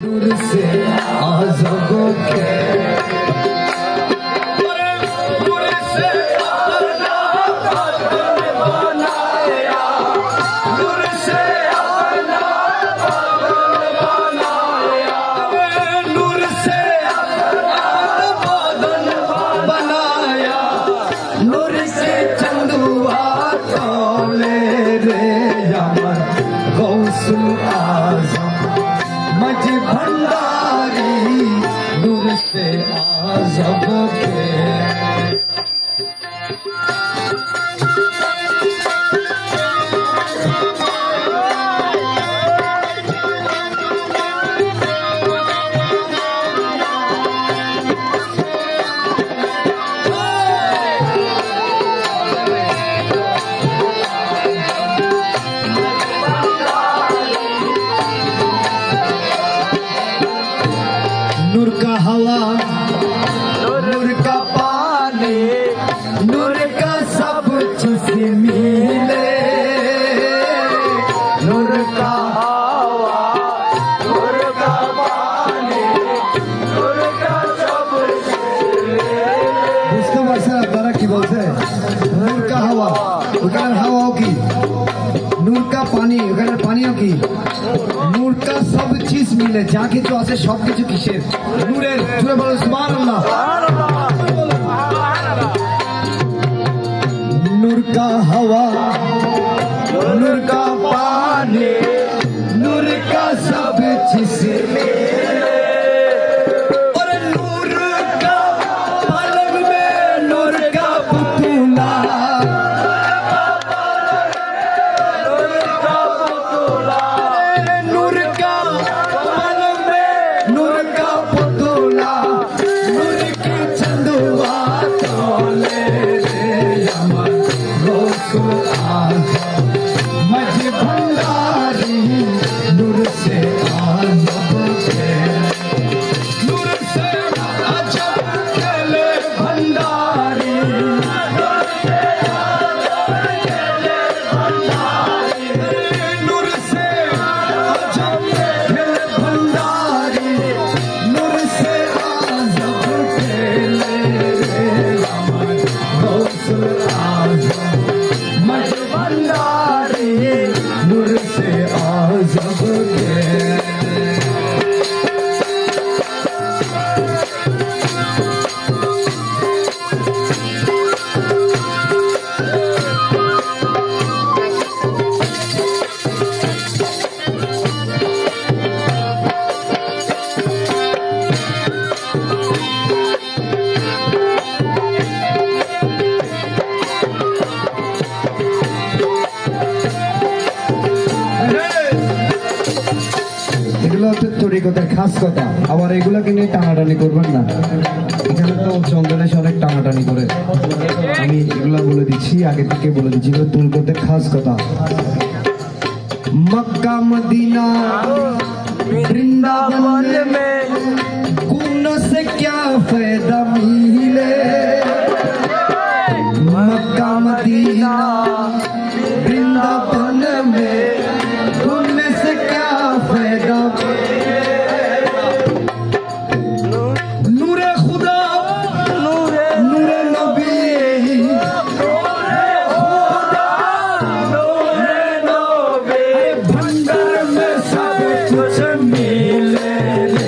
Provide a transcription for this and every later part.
दूर से आज़ादों के दूर से अपना वतन बनाया, दूर से अपना वतन बनाया, दूर से अपना वतन बनाया, दूर से चंदुआ तोले रे यार गौसुल आज़म मज भंडारी दूर से आज़ब के नूर का हवा, नूर का पानी, नूर का सब चीज मिले। नूर का हवा, नूर का पानी, नूर का सब বুঝতে পারছেন আপনারা কি বলছে? নূর কা হাওয়া, ওখানে হাওয়াও কি? নূর কা পানি, ওখানে পানিও কি? নূর কা সব চিজ মিলে, যা কিছু আছে সব কিছু কিসের? নূরের। জুড়ে বলো সুবহানাল্লাহ। নূর কা হাওয়া, নূর কা পানি, নূর কা সব চিজ মিলে। और नूर का पलक में नूर का पुतला, नूर का पलक में नूर का पुतला, नूर की चंदुआ तोले रे अमर गौसुल आज़म मज भंडारी नूर से आज़ब के नूर से आज़ब के ले भंडारी नूर से आज़ब के ले भंडारी नूर से आज़ब के ले अमर गौसुल आज़म मज भंडारी नूर से आज़ब के এগুলো হচ্ছে তরিকতের খাস কথা। আবার এগুলোকে নিয়ে টানাটানি করবেন না। এখানে তো চন্দনেশ অনেক টানাটানি করে। আমি এগুলা বলে দিচ্ছি, আগে থেকে বলে দিচ্ছি, এগুলো তরিকতের খাস কথা। मक्का मदीना वृंदावन में घूमने से क्या फायदा मिले। मक्का मदीना वृंदावन में घूमने से क्या फायदा मिले। नूरे खुदा, नूरे नबी, भंडार में सब कुछ मिले रे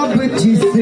सब चीज